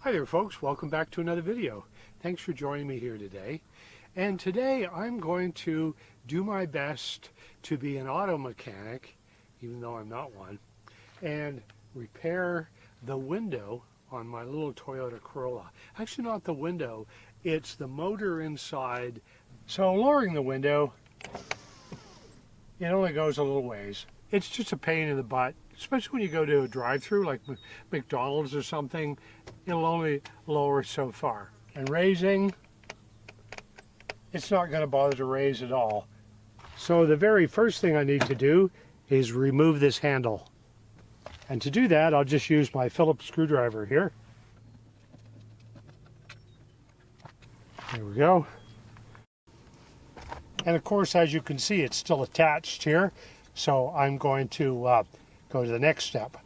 Hi there folks, welcome back to another video. Thanks for joining me here today. And today I'm going to do my best to be an auto mechanic, even though I'm not one, and repair the window on my little Toyota Corolla. Actually not the window, it's the motor inside. So lowering the window, it only goes a little ways. It's just a pain in the butt, especially when you go to a drive-through like McDonald's or something. It'll only lower so far. And raising, it's not going to bother to raise at all. So the very first thing I need to do is remove this handle. And to do that, I'll just use my Phillips screwdriver here. There we go. And of course, as you can see, it's still attached here. So I'm going to go to the next step.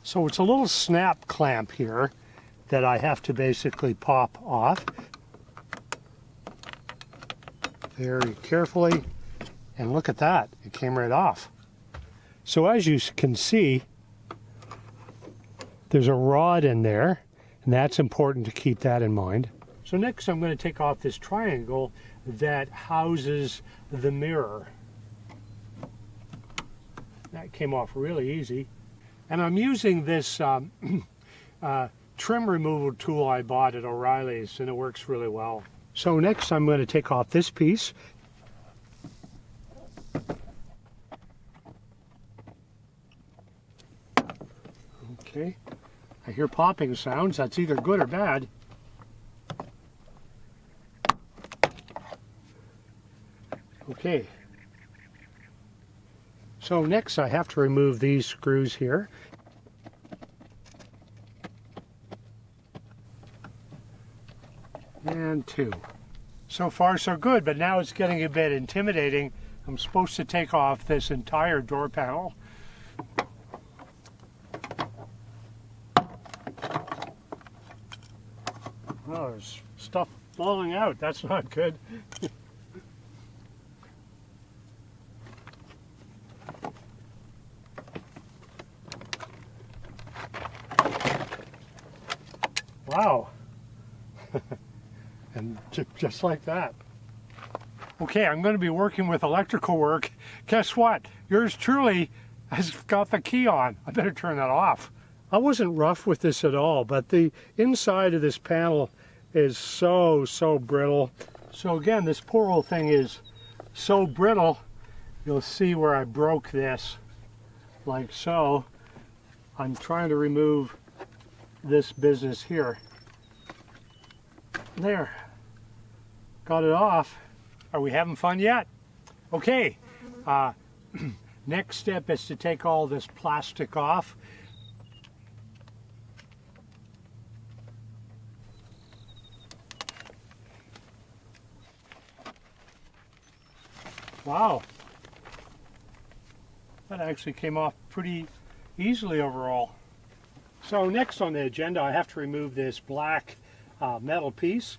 So it's a little snap clamp here that I have to basically pop off very carefully, and look at that, it came right off. So as you can see, there's a rod in there, and that's important to keep that in mind. So next I'm going to take off this triangle that houses the mirror. That came off really easy. And I'm using this trim removal tool I bought at O'Reilly's, and it works really well. So next I'm going to take off this piece. Okay, I hear popping sounds. That's either good or bad. Okay. So next I have to remove these screws here. And two. So far so good, but now it's getting a bit intimidating. I'm supposed to take off this entire door panel. Oh, there's stuff falling out. That's not good. Wow. And just like that. Okay, I'm going to be working with electrical work. Guess what? Yours truly has got the key on. I better turn that off. I wasn't rough with this at all, but the inside of this panel is so brittle. So again, this poor old thing is so brittle. You'll see where I broke this, like so. I'm trying to remove this business here. There, got it off. Are we having fun yet? Okay, next step is to take all this plastic off. Wow, that actually came off pretty easily overall. So next on the agenda, I have to remove this black metal piece.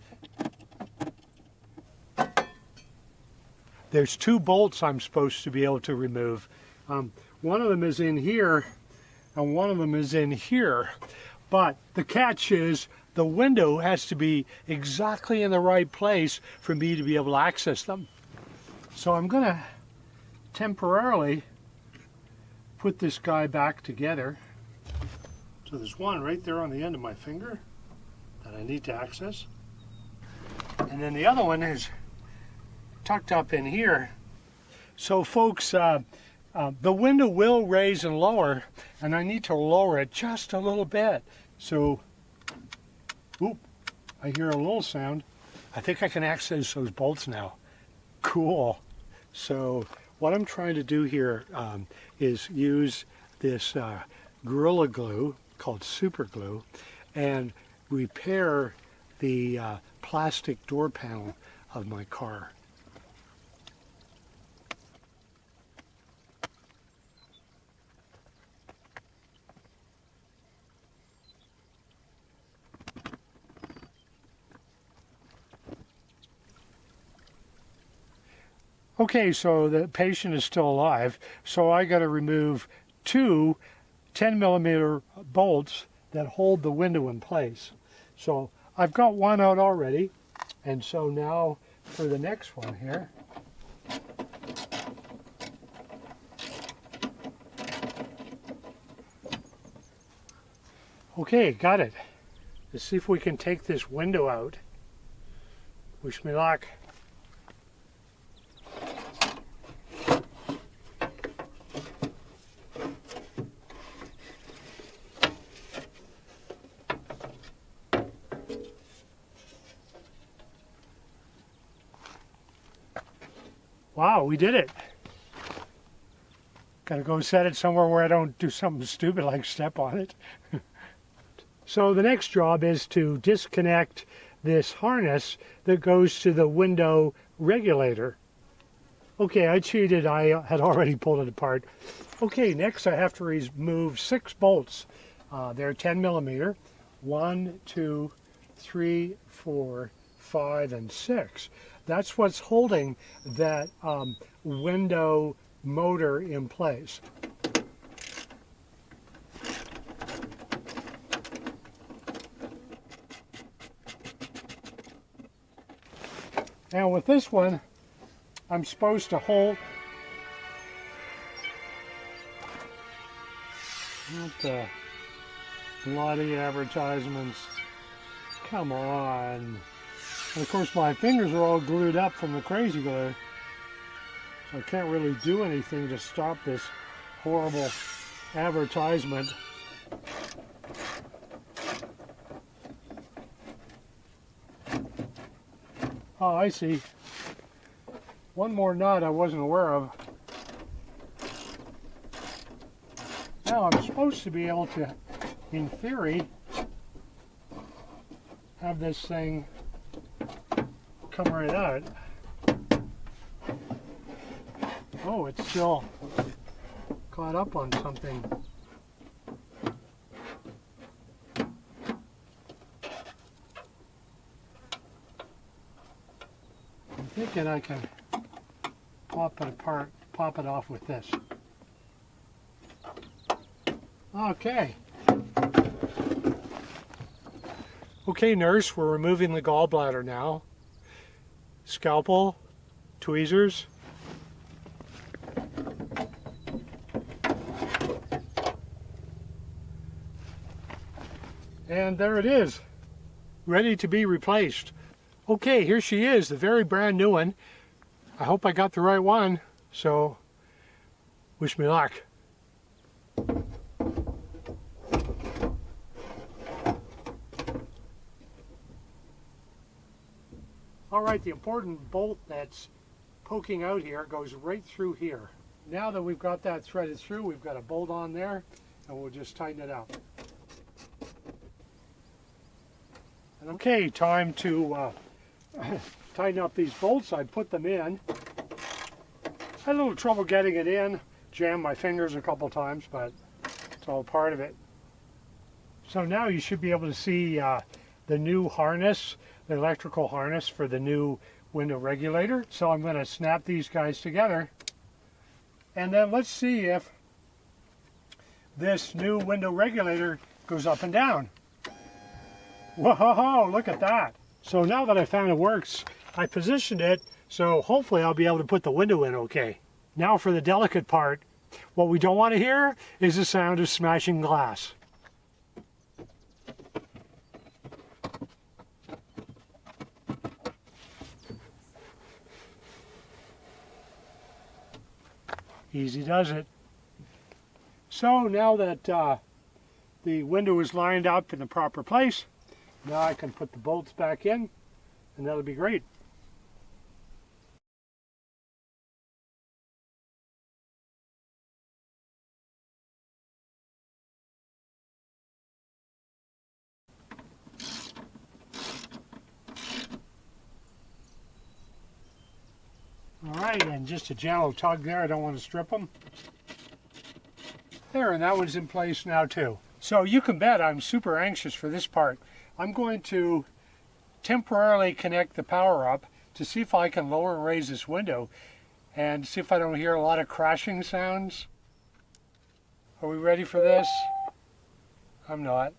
There's two bolts I'm supposed to be able to remove. One of them is in here and one of them is in here. But the catch is the window has to be exactly in the right place for me to be able to access them. So I'm going to temporarily put this guy back together. So there's one right there on the end of my finger that I need to access. And then the other one is tucked up in here. So folks, the window will raise and lower, and I need to lower it just a little bit. So, oop, I hear a little sound. I think I can access those bolts now. Cool. So what I'm trying to do here is use this Gorilla glue called super glue and repair the plastic door panel of my car. Okay, so the patient is still alive, so I got to remove two 10mm bolts that hold the window in place. So I've got one out already, and so now for the next one here. Okay, got it. Let's see if we can take this window out. Wish me luck. Wow, we did it. Gotta go set it somewhere where I don't do something stupid like step on it. So the next job is to disconnect this harness that goes to the window regulator. Okay, I cheated. I had already pulled it apart. Okay, next I have to remove 6 bolts. They're 10 millimeter. 1, 2, 3, 4, 5, and 6. That's what's holding that window motor in place. Now with this one, I'm supposed to hold. What the bloody advertisements. Come on. And of course my fingers are all glued up from the crazy glue. So I can't really do anything to stop this horrible advertisement. Oh, I see. One more nut I wasn't aware of. Now I'm supposed to be able to, in theory, have this thing come right out. Oh, it's still caught up on something. I'm thinking I can pop it apart, pop it off with this. Okay. Okay, nurse, we're removing the gallbladder now. Scalpel, tweezers. And there it is, ready to be replaced. Okay, here she is, the very brand new one. I hope I got the right one, so wish me luck. All right, the important bolt that's poking out here goes right through here. Now that we've got that threaded through, we've got a bolt on there, and we'll just tighten it up. Okay, time to tighten up these bolts. I put them in. Had a little trouble getting it in. Jammed my fingers a couple times, but it's all part of it. So now you should be able to see the new harness, the electrical harness for the new window regulator. So I'm going to snap these guys together. And then let's see if this new window regulator goes up and down. Whoa, look at that. So now that I found it works, I positioned it, so hopefully I'll be able to put the window in okay. Now for the delicate part. What we don't want to hear is the sound of smashing glass. Easy does it. So now that the window is lined up in the proper place, now I can put the bolts back in, and that'll be great. All right, and just a gentle tug there. I don't want to strip them. There, and that one's in place now too. So you can bet I'm super anxious for this part. I'm going to temporarily connect the power up to see if I can lower and raise this window and see if I don't hear a lot of crashing sounds. Are we ready for this? I'm not.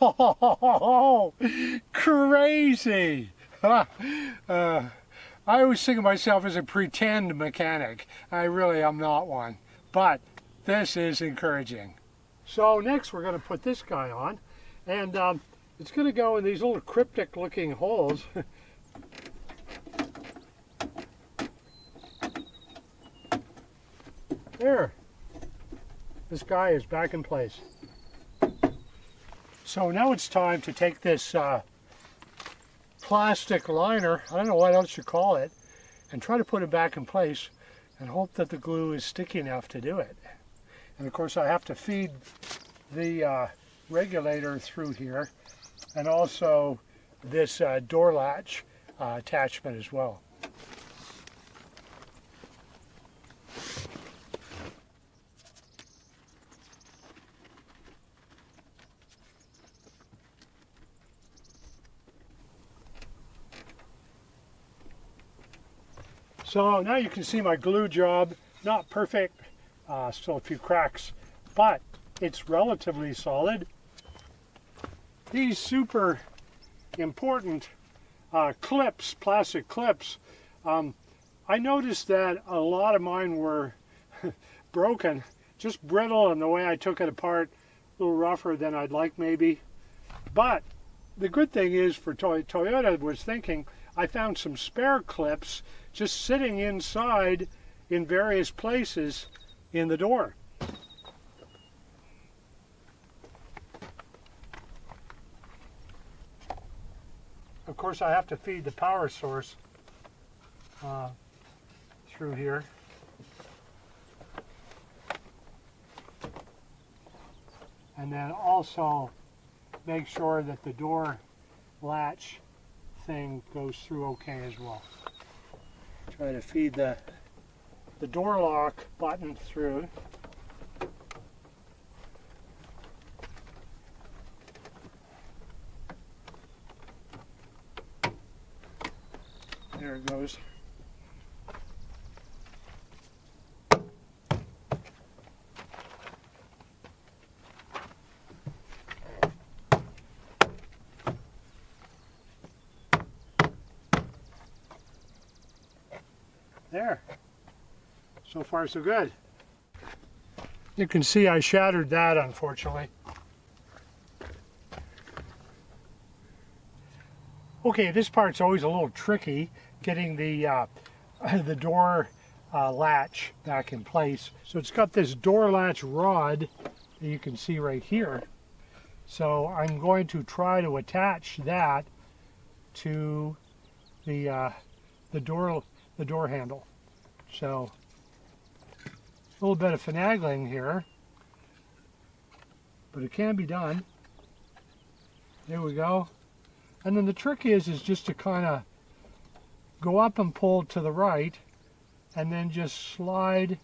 Oh, crazy. I always think of myself as a pretend mechanic. I really am not one, but this is encouraging. So next we're going to put this guy on, and it's going to go in these little cryptic looking holes. There, this guy is back in place. So now it's time to take this plastic liner, I don't know what else you call it, and try to put it back in place and hope that the glue is sticky enough to do it. And of course I have to feed the regulator through here, and also this door latch attachment as well. So now you can see my glue job, not perfect, still a few cracks, but it's relatively solid. These super important clips, plastic clips, I noticed that a lot of mine were broken, just brittle, and the way I took it apart, a little rougher than I'd like maybe. But the good thing is for Toyota was thinking, I found some spare clips just sitting inside in various places in the door. Of course I have to feed the power source through here. And then also make sure that the door latch thing goes through okay as well. Try to feed the door lock button through. There it goes. There. So far so good. You can see I shattered that, unfortunately. Okay, this part's always a little tricky, getting the door latch back in place. So it's got this door latch rod that you can see right here. So I'm going to try to attach that to the door handle. So a little bit of finagling here, but it can be done. There we go. And then the trick is just to kind of go up and pull to the right, and then just slide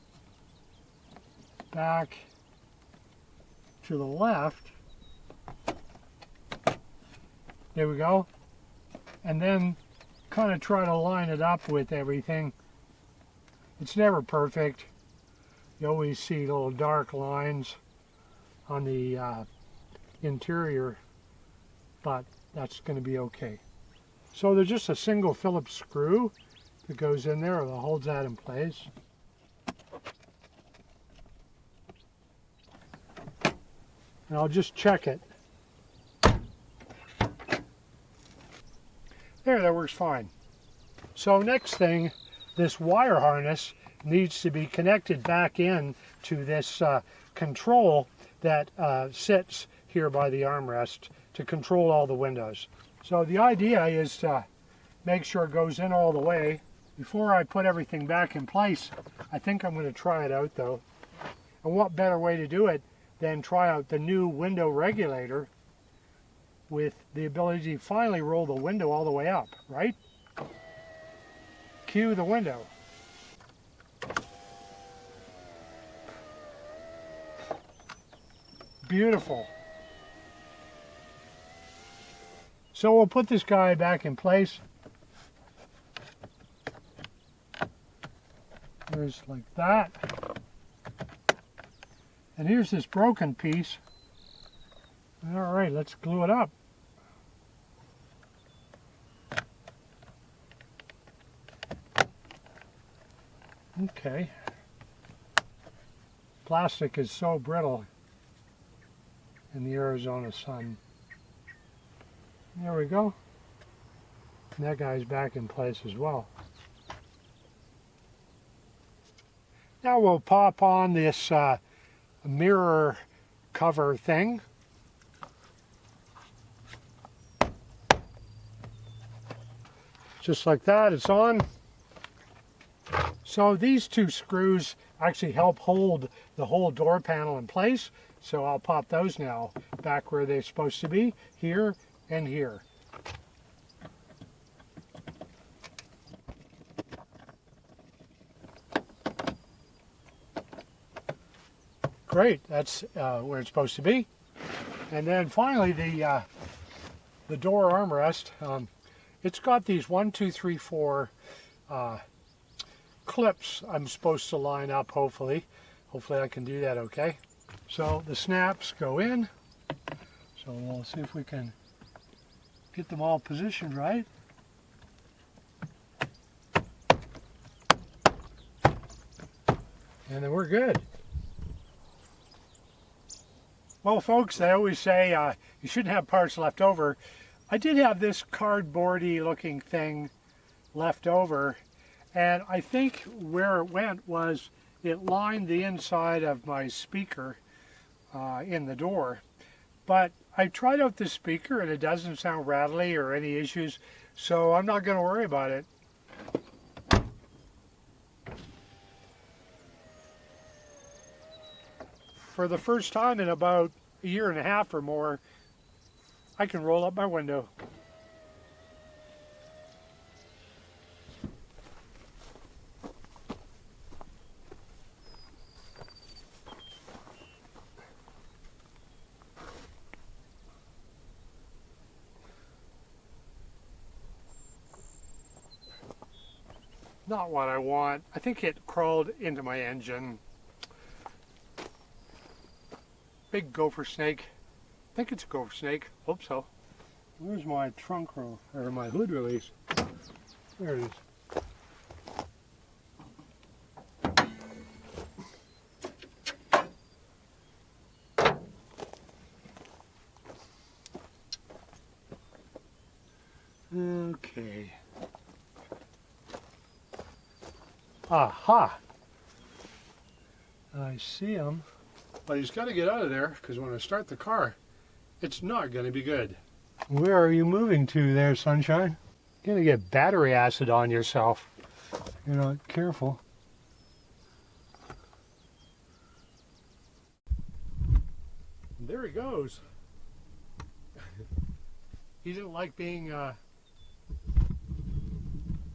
back to the left. There we go. And then kind of try to line it up with everything. It's never perfect. You always see little dark lines on the interior, but that's going to be okay. So there's just a single Phillips screw that goes in there that holds that in place. And I'll just check it. There, that works fine. So next thing, this wire harness needs to be connected back in to this control that sits here by the armrest to control all the windows. So the idea is to make sure it goes in all the way. Before I put everything back in place, I think I'm going to try it out though. And what better way to do it than try out the new window regulator with the ability to finally roll the window all the way up, right? Cue the window. Beautiful. So we'll put this guy back in place. There's like that. And here's this broken piece. All right, let's glue it up. Okay. Plastic is so brittle in the Arizona sun. There we go. And that guy's back in place as well. Now we'll pop on this mirror cover thing. Just like that, it's on. So these two screws actually help hold the whole door panel in place. So I'll pop those now back where they're supposed to be, here and here. Great, that's where it's supposed to be. And then finally the door armrest. It's got these 1, 2, 3, 4 clips I'm supposed to line up, hopefully. Hopefully I can do that okay. So the snaps go in. So we'll see if we can get them all positioned right. And then we're good. Well, folks, they always say you shouldn't have parts left over. I did have this cardboardy looking thing left over, and I think where it went was it lined the inside of my speaker in the door. But I tried out this speaker and it doesn't sound rattly or any issues, so I'm not going to worry about it. For the first time in about a year and a half or more, I can roll up my window. Not what I want. I think it crawled into my engine. Big gopher snake. I think it's a gopher snake. Hope so. Where's my trunk roll, or my hood release? There it is. Okay. Aha! I see him. But he's got to get out of there, because when I start the car, it's not going to be good. Where are you moving to there, sunshine? You're going to get battery acid on yourself. You're not careful. There he goes. He didn't like being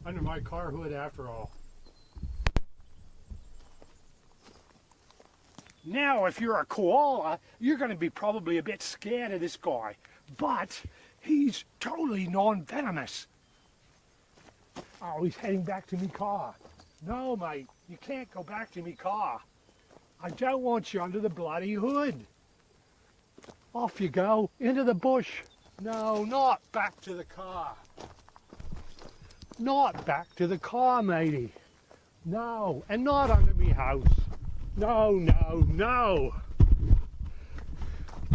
under my car hood after all. Now, if you're a koala, you're going to be probably a bit scared of this guy, but he's totally non-venomous. Oh, he's heading back to me car. No, mate, you can't go back to me car. I don't want you under the bloody hood. Off you go, into the bush. No, not back to the car. Not back to the car, matey. No, and not under me house. No, no, no.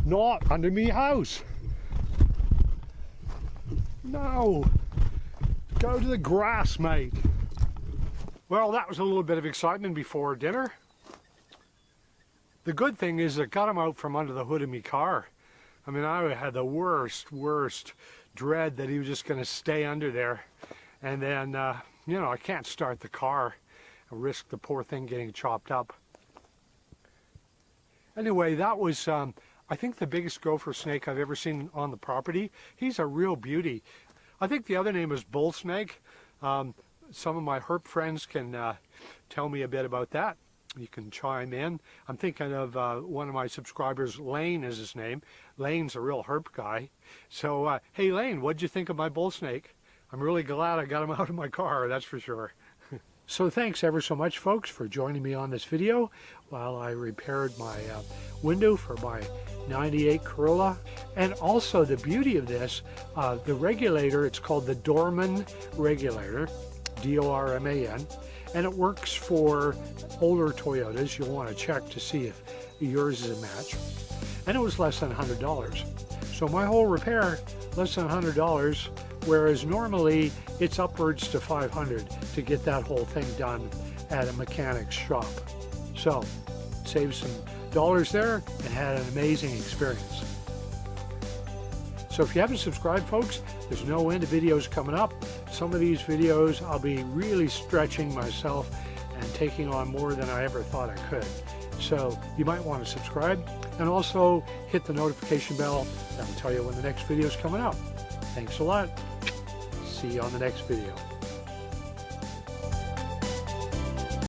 Not under me house. No. Go to the grass, mate. Well, that was a little bit of excitement before dinner. The good thing is I got him out from under the hood of my car. I mean, I had the worst dread that he was just going to stay under there. And then, you know, I can't start the car and risk the poor thing getting chopped up. Anyway, that was, I think, the biggest gopher snake I've ever seen on the property. He's a real beauty. I think the other name is bull snake. Some of my herp friends can tell me a bit about that. You can chime in. I'm thinking of one of my subscribers, Lane is his name. Lane's a real herp guy. So, hey Lane, what'd you think of my bull snake? I'm really glad I got him out of my car, that's for sure. So thanks ever so much, folks, for joining me on this video while I repaired my window for my 98 Corolla. And also the beauty of this, the regulator, it's called the Dorman Regulator, D-O-R-M-A-N, and it works for older Toyotas. You'll want to check to see if yours is a match. And it was less than $100. So my whole repair, less than $100, whereas normally it's upwards to $500 to get that whole thing done at a mechanic's shop. So saved some dollars there and had an amazing experience. So if you haven't subscribed, folks, there's no end of videos coming up. Some of these videos I'll be really stretching myself and taking on more than I ever thought I could. So you might want to subscribe and also hit the notification bell. That will tell you when the next video is coming out. Thanks a lot. See you on the next video.